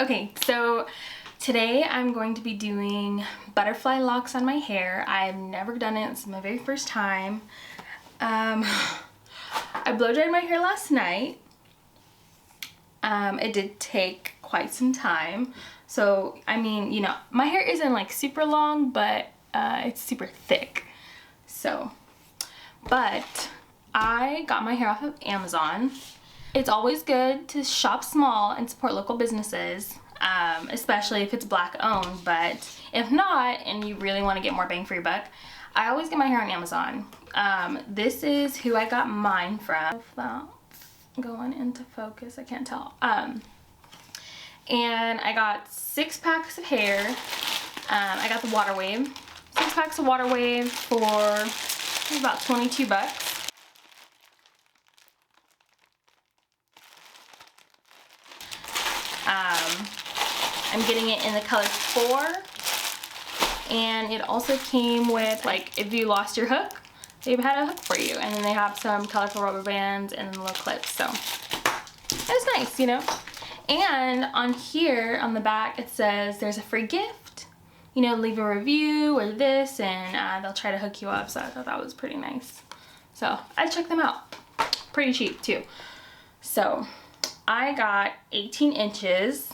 Okay, so today I'm going to be doing butterfly locks on my hair. I've never done it. It's my very first time. I blow dried my hair last night. It did take quite some time. So, I mean, you know, my hair isn't like super long, but it's super thick. So, but I got my hair off of Amazon. It's always good to shop small and support local businesses, especially if it's black owned, but if not, and you really want to get more bang for your buck, I always get my hair on Amazon. This is who I got mine from. Without going into focus, I can't tell. And I got 6 packs of hair. I got the Water Wave. 6 packs of Water Wave for about 22 bucks. I'm getting it in the color 4, and it also came with, like, if you lost your hook, they've had a hook for you, and then they have some colorful rubber bands and then little clips, so it's nice, you know. And on here on the back it says there's a free gift, you know, leave a review or this, and they'll try to hook you up, so I thought that was pretty nice. So I checked them out. Pretty cheap too. So I got 18 inches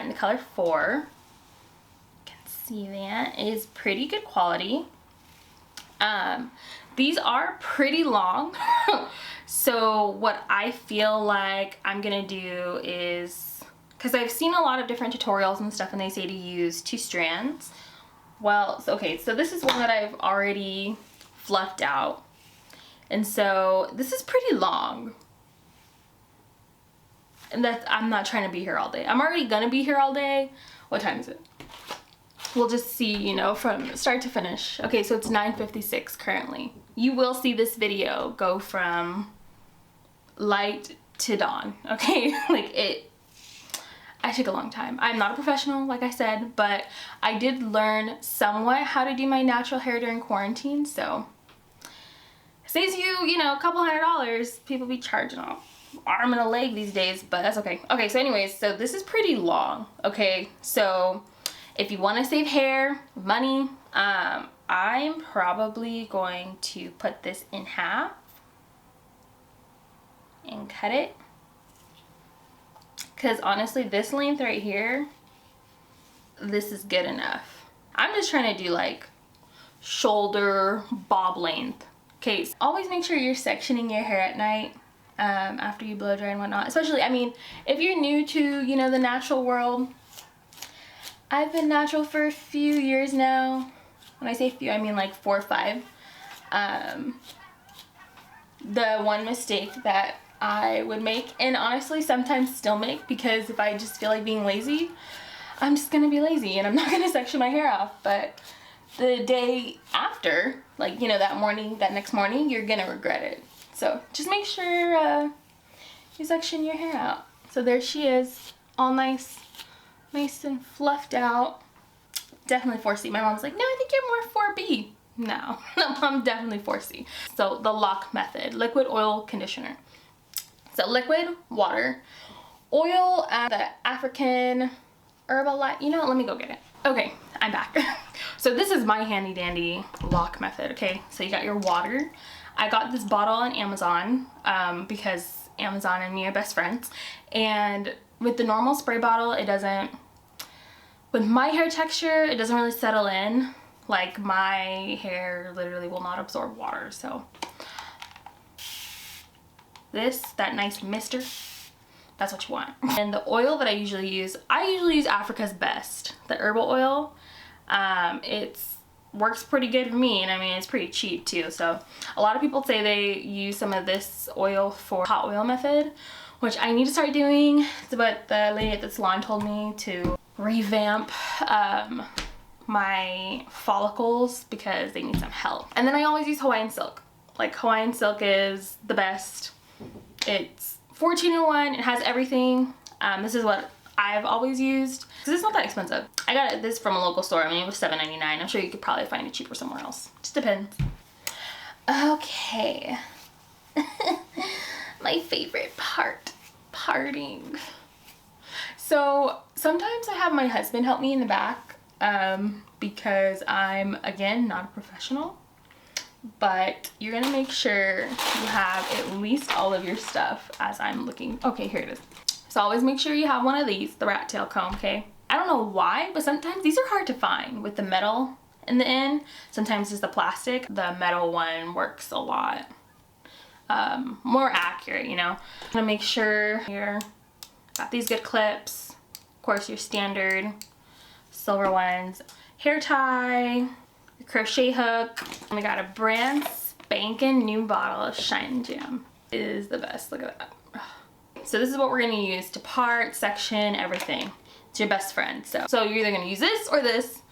in the color 4. You can see that. It is pretty good quality. These are pretty long. So what I feel like I'm gonna do is, because I've seen a lot of different tutorials and stuff and they say to use 2 strands. Well, okay, so this is one that I've already fluffed out. And so this is pretty long. And I'm not trying to be here all day. I'm already gonna be here all day. What time is it? We'll just see, you know, from start to finish. Okay, so it's 9:56 currently. You will see this video go from light to dawn, okay? I took a long time. I'm not a professional, like I said, but I did learn somewhat how to do my natural hair during quarantine, so it saves you, you know, a couple $100. People be charging an arm and a leg these days, but that's okay. Okay, so anyways, so this is pretty long, okay? So if you want to save hair, money, I'm probably going to put this in half and cut it. Because honestly, this length right here, this is good enough. I'm just trying to do like shoulder bob length. Okay, so always make sure you're sectioning your hair at night after you blow dry and whatnot. Especially, I mean, if you're new to, you know, the natural world. I've been natural for a few years now. When I say few, I mean like 4 or 5. The one mistake that I would make, and honestly sometimes still make, because if I just feel like being lazy, I'm just gonna be lazy and I'm not gonna section my hair off. But the day after, like, you know, that next morning, you're gonna regret it. So just make sure you section your hair out. So there she is, all nice and fluffed out. Definitely 4C. My mom's like, no, I think you're more 4B. No, I'm definitely 4C. So the lock method, liquid oil conditioner. So liquid, water, oil, the African Herbalife. You know what, let me go get it. Okay, I'm back. So this is my handy dandy lock method, okay? So you got your water. I got this bottle on Amazon because Amazon and me are best friends. And with the normal spray bottle, it doesn't, with my hair texture, it doesn't really settle in. Like, my hair literally will not absorb water, so. That nice mister, that's what you want. And the oil that I usually use Africa's Best, the herbal oil. It works pretty good for me, and I mean, it's pretty cheap too. So a lot of people say they use some of this oil for hot oil method, which I need to start doing. It's what the lady at the salon told me, to revamp my follicles because they need some help. And then I always use Hawaiian silk. Like, Hawaiian silk is the best. It's 14-in-1. It has everything. This is what I've always used because it's not that expensive. I got this from a local store. I mean, it was $7.99. I'm sure you could probably find it cheaper somewhere else. Just depends. Okay. My favorite part, parting. So sometimes I have my husband help me in the back because I'm, again, not a professional. But you're gonna make sure you have at least all of your stuff as I'm looking. Okay, here it is. So always make sure you have one of these, the rat tail comb, okay? I don't know why, but sometimes these are hard to find with the metal in the end. Sometimes it's the plastic. The metal one works a lot more accurate, you know? I'm gonna make sure you're got these good clips. Of course, your standard silver ones. Hair tie, crochet hook. And we got a brand spanking new bottle of Shine Jam. It is the best. Look at that. So this is what we're gonna use to part, section, everything. It's your best friend. So you're either gonna use this or this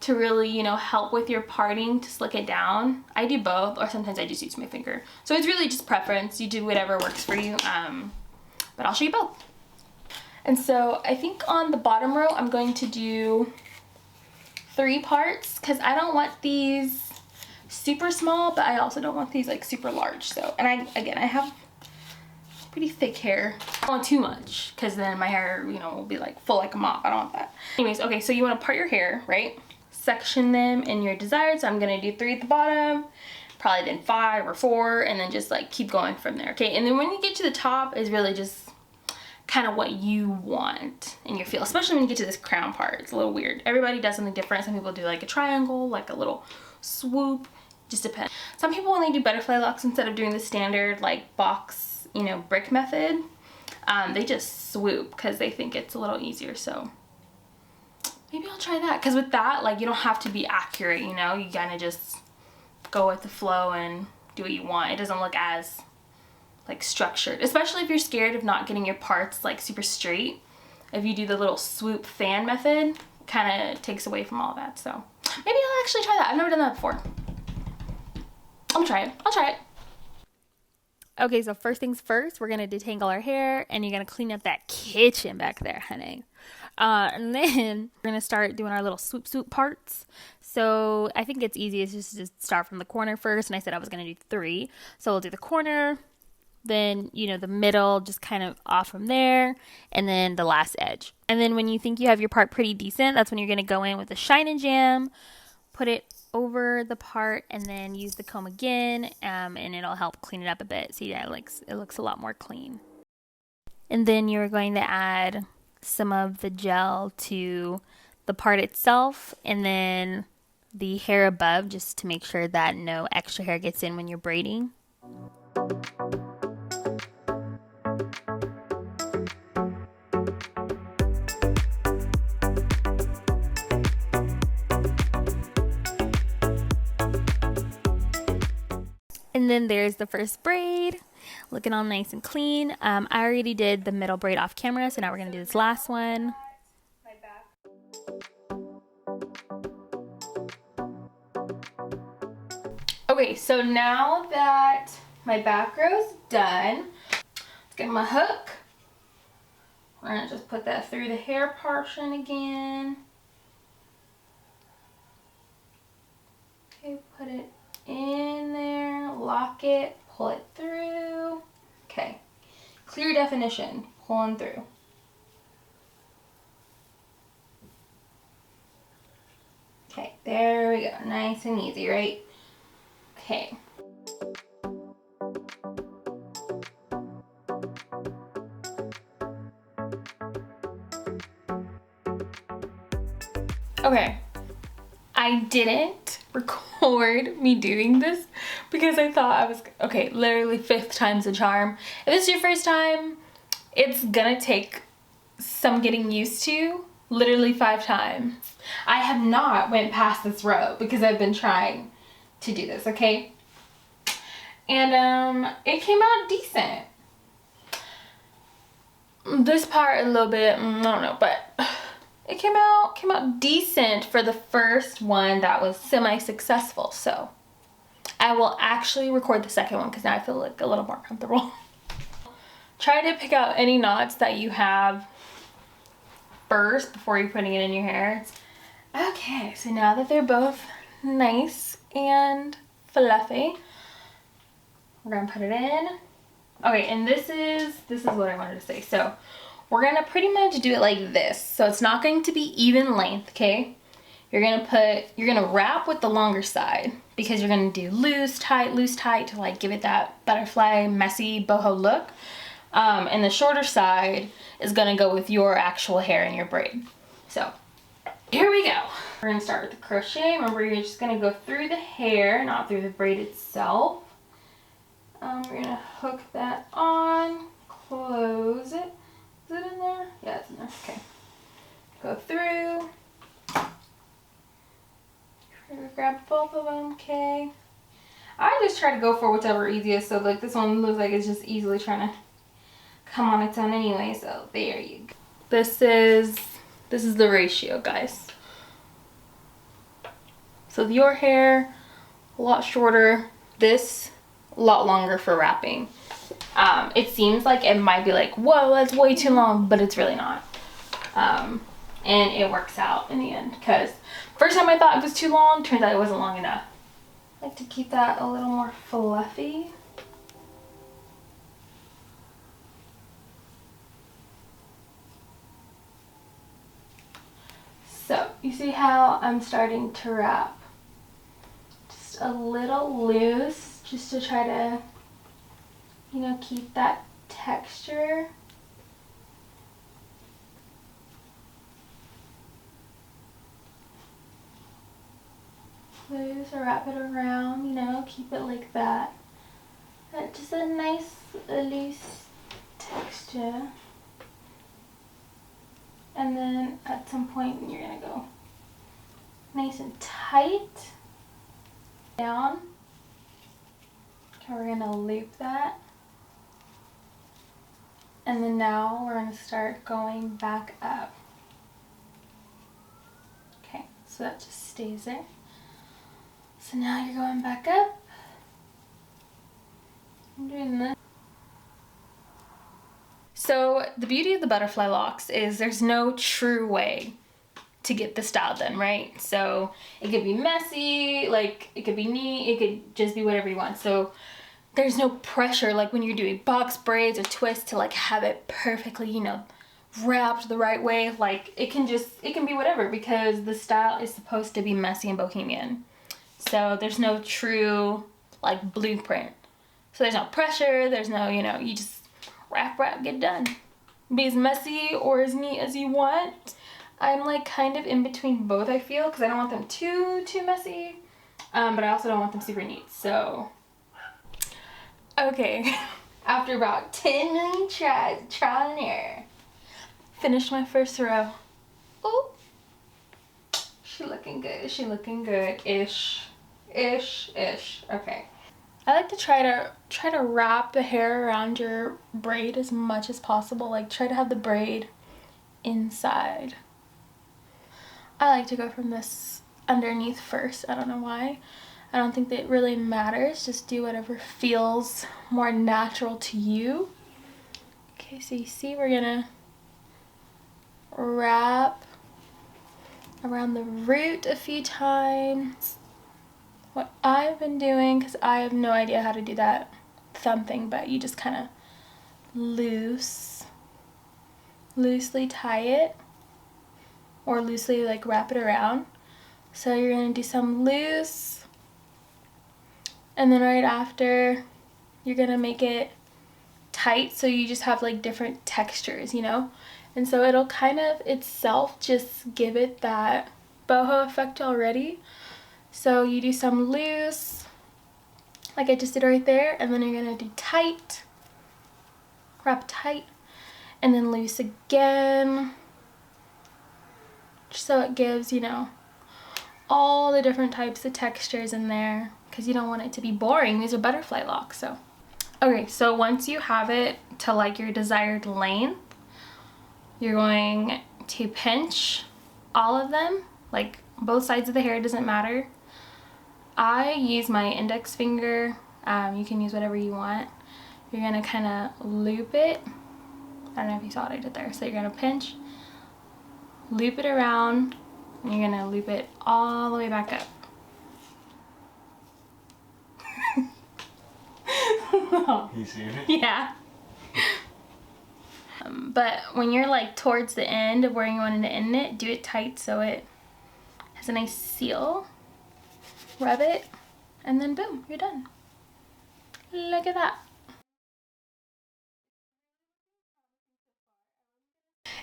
to really, you know, help with your parting, to slick it down. I do both, or sometimes I just use my finger. So it's really just preference. You do whatever works for you. But I'll show you both. And so I think on the bottom row, I'm going to do 3 parts because I don't want these super small, but I also don't want these like super large. So, and I have pretty thick hair. I don't want too much because then my hair, you know, will be like full like a mop. I don't want that. Anyways, okay, so you want to part your hair, right? Section them in your desired. So I'm gonna do 3 at the bottom, probably then 5 or 4, and then just like keep going from there. Okay, and then when you get to the top is really just kind of what you want in your feel, especially when you get to this crown part. It's a little weird. Everybody does something different. Some people do like a triangle, like a little swoop, just depends. Some people, when they do butterfly locks, instead of doing the standard like box, you know, brick method, they just swoop because they think it's a little easier. So maybe I'll try that, because with that, like, you don't have to be accurate, you know? You kind of just go with the flow and do what you want. It doesn't look as like structured, especially if you're scared of not getting your parts like super straight. If you do the little swoop fan method, kind of takes away from all that. So maybe I'll actually try that. I've never done that before. I'll try it. I'll try it. Okay, so first things first, we're gonna detangle our hair, and you're gonna clean up that kitchen back there, honey. And then we're gonna start doing our little swoop parts. So I think it's easiest just to start from the corner first, and I said I was gonna do 3. So we'll do the corner, then, you know, the middle, just kind of off from there, and then the last edge. And then when you think you have your part pretty decent, that's when you're going to go in with the Shine and Jam, put it over the part, and then use the comb again, and it'll help clean it up a bit. See, that it looks a lot more clean. And then you're going to add some of the gel to the part itself, and then the hair above, just to make sure that no extra hair gets in when you're braiding. And then there's the first braid, looking all nice and clean. I already did the middle braid off camera, so now we're going to do this last one. Okay, so now that my back row's done, let's get my hook. We're going to just put that through the hair portion again. Okay, put it in there, lock it, pull it through. Okay, clear definition, pulling through. Okay, there we go, nice and easy, right? Okay. Okay, I didn't record me doing this because I thought I was, okay, literally 5th time's a charm. If this is your first time, it's gonna take some getting used to, literally 5 times. I have not went past this row because I've been trying to do this, okay? And it came out decent. This part a little bit, I don't know, but it came out decent for the first one that was semi-successful. So I will actually record the second one because now I feel like a little more comfortable. Try to pick out any knots that you have first before you're putting it in your hair. Okay, so now that they're both nice and fluffy, we're gonna put it in. Okay, and this is what I wanted to say. So we're gonna pretty much do it like this. So it's not going to be even length, okay? You're gonna wrap with the longer side because you're gonna do loose, tight to like give it that butterfly, messy boho look. And the shorter side is gonna go with your actual hair and your braid. So here we go. We're gonna start with the crochet. Remember, you're just gonna go through the hair, not through the braid itself. We're gonna hook that on, close it. Is it in there? Yeah, it's in there. Okay. Go through. Grab both of them, okay? I just try to go for whichever easiest, so like this one looks like it's just easily trying to come on its own anyway, so there you go. This is the ratio, guys. So your hair, a lot shorter, this a lot longer for wrapping. It seems like it might be like, whoa, that's way too long, but it's really not. And it works out in the end, because first time I thought it was too long, turns out it wasn't long enough. I like to keep that a little more fluffy. So, you see how I'm starting to wrap just a little loose, just to try to, you know, keep that texture. Loose or wrap it around, you know, keep it like that. Just a nice loose texture. And then at some point you're gonna go nice and tight down. Okay, we're gonna loop that. And then now we're gonna start going back up. Okay, so that just stays there. So now you're going back up. I'm doing this. So the beauty of the butterfly locks is there's no true way to get the style done, right? So it could be messy, like it could be neat, it could just be whatever you want. So there's no pressure like when you're doing box braids or twists to like have it perfectly, you know, wrapped the right way. Like it can be whatever, because the style is supposed to be messy and bohemian. So there's no true like blueprint. So there's no pressure, there's no, you know, you just wrap, get done. Be as messy or as neat as you want. I'm like kind of in between both, I feel, because I don't want them too messy, but I also don't want them super neat. So, okay, after about 10 million tries, trial and error, finished my first row. Oh, she looking good. She looking good. Ish. Okay. I like to try to wrap the hair around your braid as much as possible. Like try to have the braid inside. I like to go from this underneath first. I don't know why. I don't think that it really matters. Just do whatever feels more natural to you. Okay, so you see we're gonna wrap around the root a few times. What I've been doing, because I have no idea how to do that thumb thing, but you just kind of loosely tie it, or loosely like wrap it around. So you're going to do some loose, and then right after you're going to make it tight, so you just have like different textures, you know, and so it'll kind of itself just give it that boho effect already. So you do some loose, like I just did right there, and then you're gonna do tight, wrap tight, and then loose again, so it gives, you know, all the different types of textures in there, because you don't want it to be boring. These are butterfly locks. So okay, so once you have it to like your desired length, you're going to pinch all of them, like both sides of the hair, doesn't matter. I use my index finger. You can use whatever you want. You're gonna kind of loop it. I don't know if you saw what I did there. So you're gonna pinch, loop it around, and you're gonna loop it all the way back up. You see it? Yeah. But when you're like towards the end of where you wanted to end it, do it tight so it has a nice seal. Rub it, and then boom, you're done. Look at that.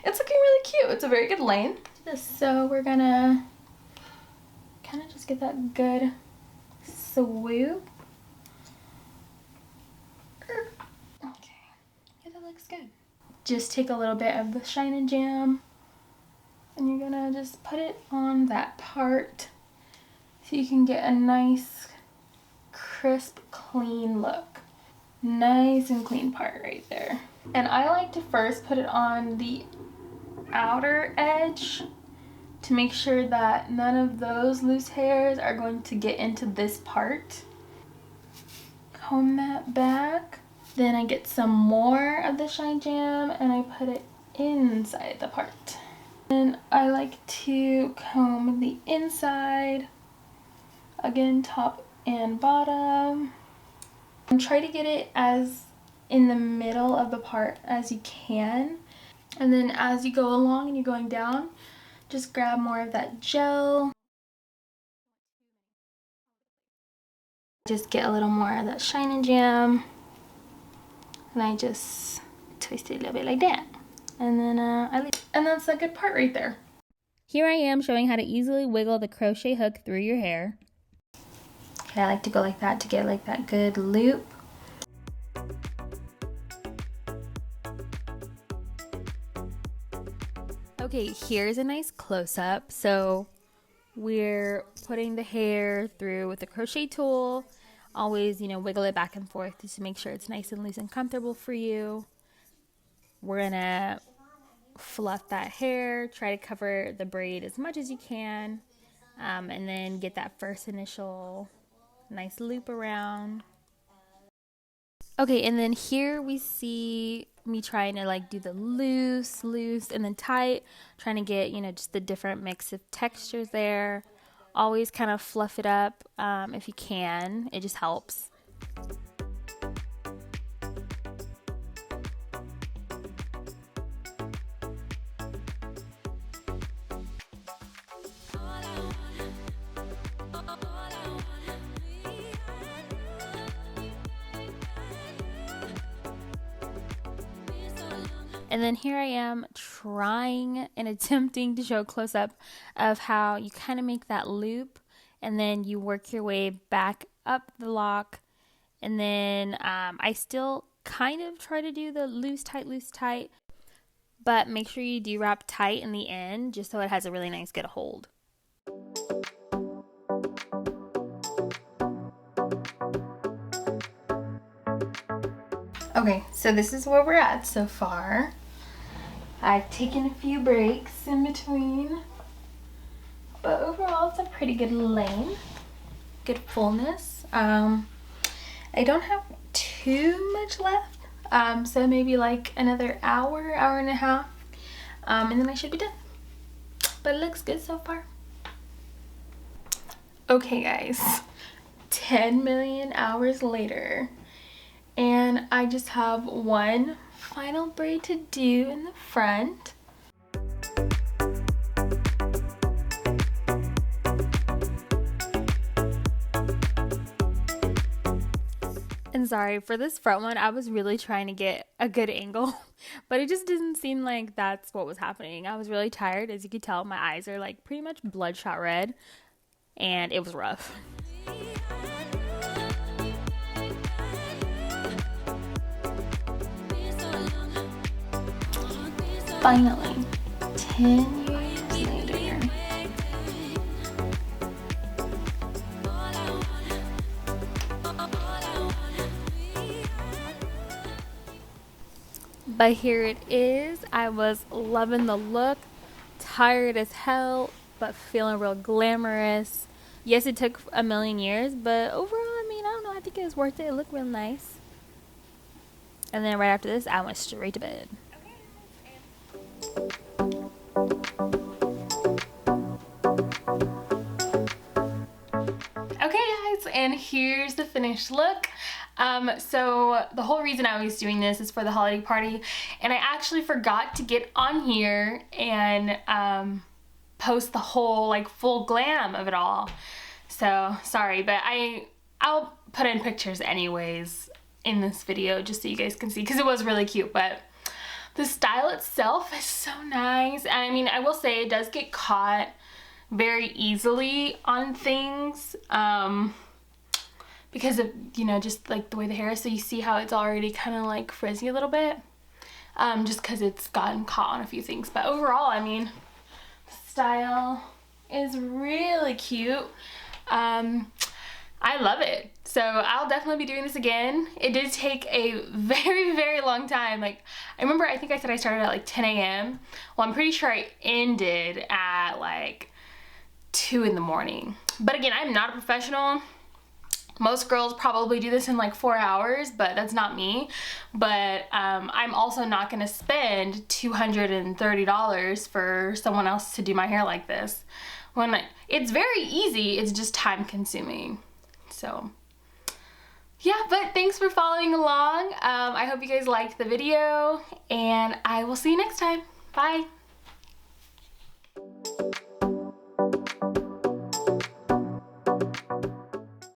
It's looking really cute. It's a very good length. So we're gonna kind of just get that good swoop. Okay, yeah, that looks good. Just take a little bit of the Shine and Jam, and you're gonna just put it on that part so you can get a nice, crisp, clean look. Nice and clean part right there. And I like to first put it on the outer edge to make sure that none of those loose hairs are going to get into this part. Comb that back. Then I get some more of the Shine Jam and I put it inside the part. And I like to comb the inside, again, top and bottom. And try to get it as in the middle of the part as you can. And then as you go along and you're going down, just grab more of that gel. Just get a little more of that Shine and Jam. And I just twist it a little bit like that. And then and that's a good part right there. Here I am showing how to easily wiggle the crochet hook through your hair. Okay, I like to go like that to get like that good loop. Okay, here's a nice close-up. So we're putting the hair through with the crochet tool. Always, wiggle it back and forth just to make sure it's nice and loose and comfortable for you. We're gonna fluff that hair, try to cover the braid as much as you can, and then get that first initial nice loop around. Okay, and then here we see me trying to like do the loose, and then tight, trying to get, just the different mix of textures there. Always kind of fluff it up if you can. It just helps. And then here I am trying and attempting to show a close-up of how you kind of make that loop and then you work your way back up the lock. And then I still kind of try to do the loose, tight, but make sure you do wrap tight in the end just so it has a really nice good hold. Okay, so this is where we're at so far. I've taken a few breaks in between, but overall it's a pretty good length, good fullness. I don't have too much left, so maybe like another hour and a half, and then I should be done. But it looks good so far. Okay guys, 10 million hours later, and I just have one final braid to do in the front. And sorry, for this front one, I was really trying to get a good angle, but it just didn't seem like that's what was happening. I was really tired. As you could tell, my eyes are like pretty much bloodshot red, and it was rough. Finally, 10 years later. But here it is. I was loving the look, tired as hell, but feeling real glamorous. Yes, it took a million years, but overall, I don't know, I think it was worth it. It looked real nice. And then right after this, I went straight to bed. Okay guys, and here's the finished look. So the whole reason I was doing this is for the holiday party, and I actually forgot to get on here and post the whole like full glam of it all. So sorry, but I'll put in pictures anyways in this video just so you guys can see, because it was really cute. But the style itself is so nice. I mean, I will say it does get caught very easily on things because of, you know, just like the way the hair is. So you see how it's already kind of like frizzy a little bit, just because it's gotten caught on a few things. But overall, I mean, the style is really cute. I love it. So I'll definitely be doing this again. It did take a very, very long time. Like, I remember, I think I said I started at like 10 a.m. Well, I'm pretty sure I ended at like 2 in the morning. But again, I'm not a professional. Most girls probably do this in like 4 hours, but that's not me. But I'm also not gonna spend $230 for someone else to do my hair like this. When it's very easy, it's just time consuming. So yeah, but thanks for following along. I hope you guys liked the video, and I will see you next time. Bye.